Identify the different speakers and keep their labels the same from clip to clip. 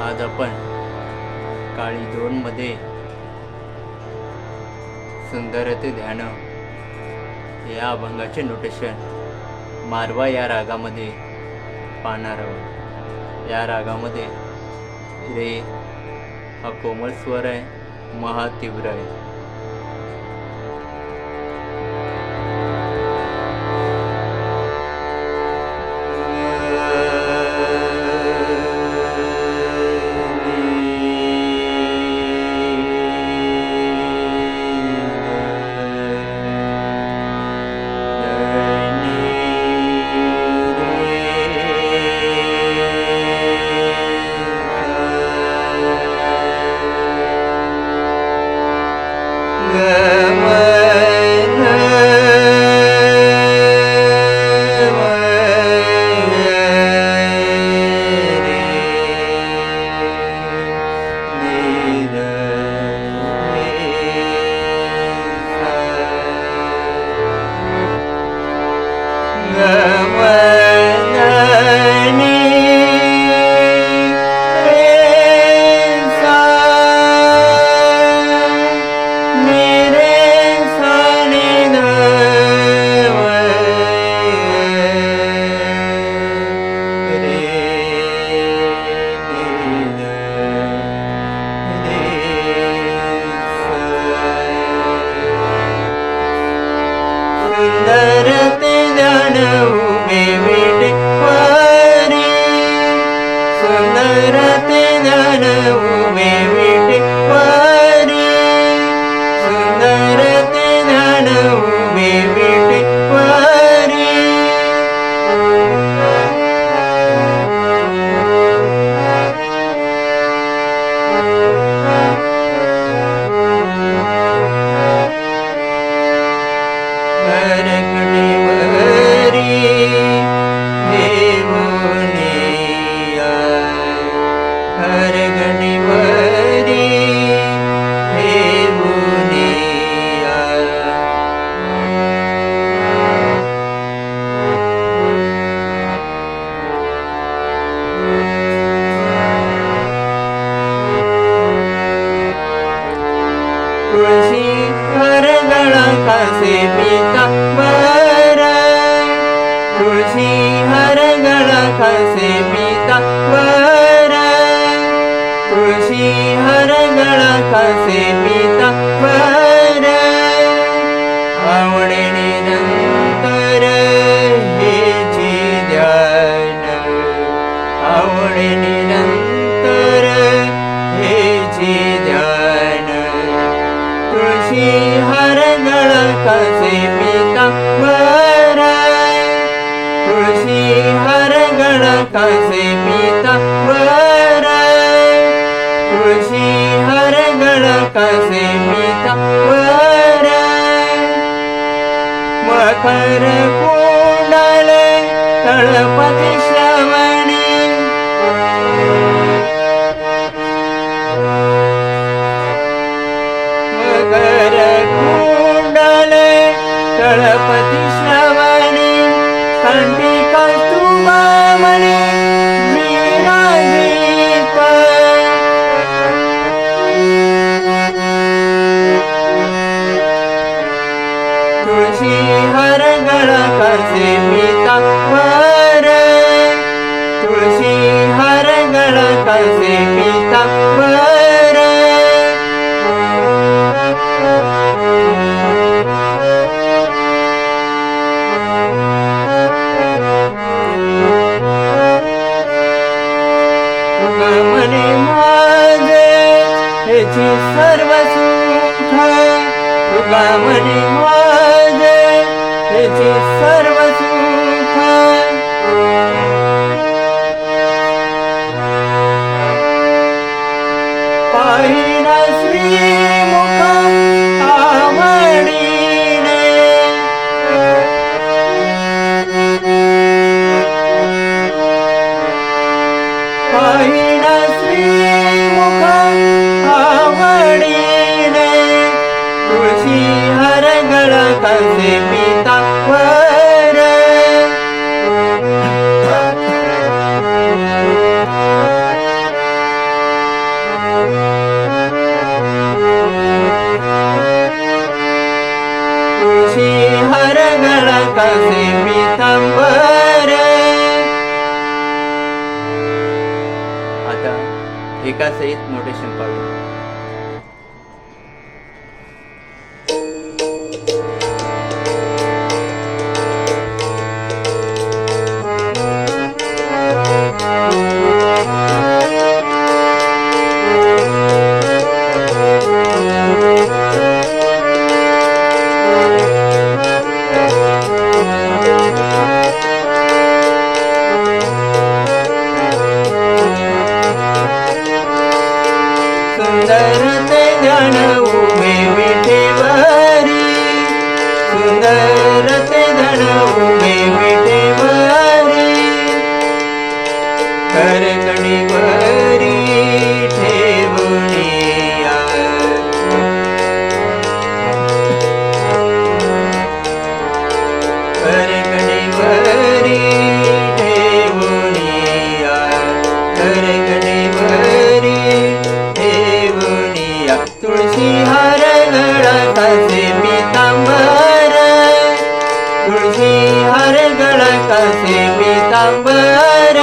Speaker 1: आज आपण काळी दोनमध्ये सुंदरते ध्यान या अभंगाचे नोटेशन मारवा या रागामध्ये पाहणार आहोत। या रागामध्ये रे हा कोमल स्वर आहे, महा तीव्र आहे।
Speaker 2: सुंदरते ध्यान उभे विटे वारी, सुंदरते ध्यान उभे विटे वारी, सुंदरते ध्यान उभे विटे वारी। तुळशी हरगळा खासे पिता वर, तुळशी हरगळा खासे पिता वर, तुळशी हरगळा खासे पिता वर। आवडे निरंतर हेची ध्यान, आवडे निरंतर हेची ध्यान। तुळशी हरगळा खासे पिता वर, तुळशी हरगळा खासे पिता वर, तुळशी हरगळा खासे पिता वर। मकर कुंडले तळपती श्रवणी, मकर कुंडले तळपती श्रवणी, कंठी कौस्तुभमणी विराजित। तुळशी हरगळा खासे पिता वर, तुळशी हरगळा खासे पिता वर। तुगमने माझे हेची सर्व सुख, तुगमने माझे हेची सर्व सुख। पाहिला श्रीमुख आवडीने, पाहिला श्रीमुख आवडीने। तुळशी हरगळा खासे पिता वर, कसे पितांबर.
Speaker 1: आता एका सहित नोटेशन पाहूया.
Speaker 2: सुंदर ते ध्यान उभे विठेवरी, सुंदर ते ध्यान उभे विठेवरी. करकणीवरी ठेवूनिया, करकणीवरी ठेवूनिया, करकणीवरी ठेवूनिया. तुळशी हार गळा कसे पितांबर, तुळशी हार गळा कसे पितांबर,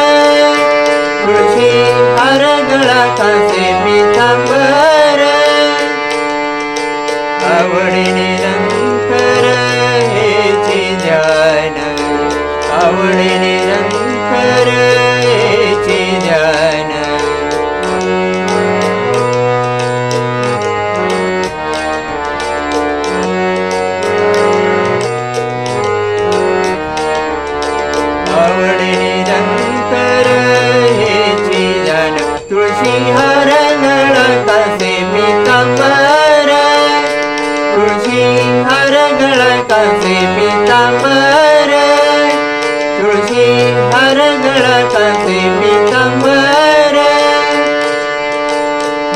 Speaker 2: तुळशी हार गळा कसे पितांबर. आवडी निरंतर हेचे ध्यान, आवडी निरंतर हेचे ध्यान. आवडी निरंतर हेचे ध्यान. तुळशी हार गळा कसे पितांबर, तुळशी हार गळा कसे पितांबर, तुळशी हार गळा कसे पितांबर.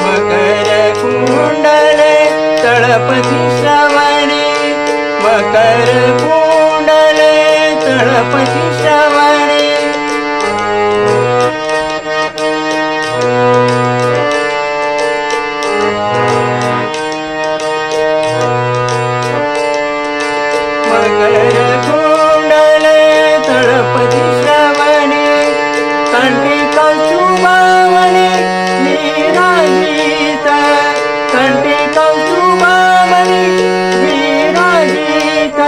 Speaker 2: मकर कुंडले तळपती श्रवणी, मकर कुंडले तळपती श्रवणी. मकर कुंडले तळपती श्रवणी, कंठी कौस्तुभावनी विराजित, कंठी कौस्तुभावनी विराजित.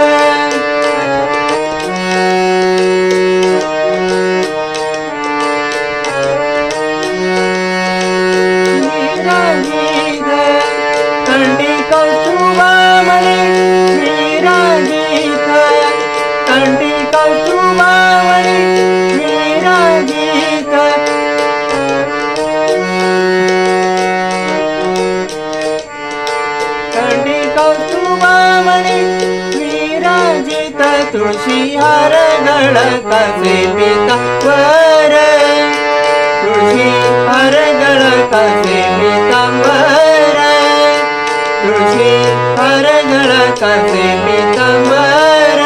Speaker 2: विराजित, कंठी कौस्तुभावनी विराजित, कंठी कौस्तुभावनी विराजित. कंठी कौस्तुभावनी विराजित. तुळशी हार गळा कसे पितांबर, तुळशी हार गळा कसे पितांबर, तुळशी हार गळा कसे पितांबर.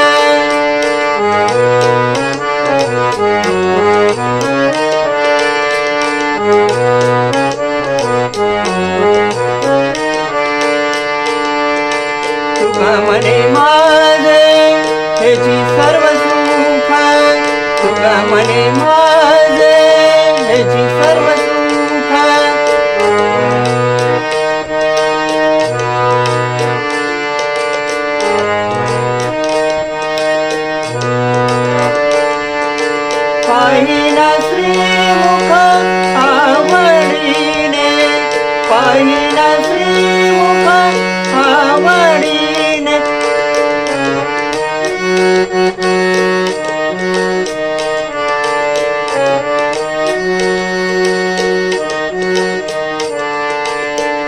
Speaker 2: तुका म्हणे माझे ह्याची सर्व सुख, तुका म्हणे माझे ह्याची सर्व सुख. पाहिला श्रीमुख आवडीने, पाहिला श्रीमुख आवडीने.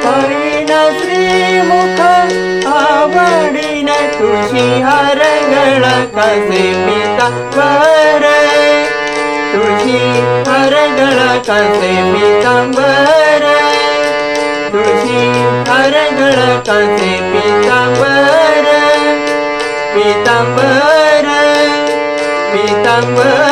Speaker 2: पाहिला श्रीमुख आवडीने. तुळशी हार गळा कसे पितांबर, तुळशी हार गळा कसे पितांबर, तुळशी हार गळा कसे पितांबर. पितांबर, पितांबर.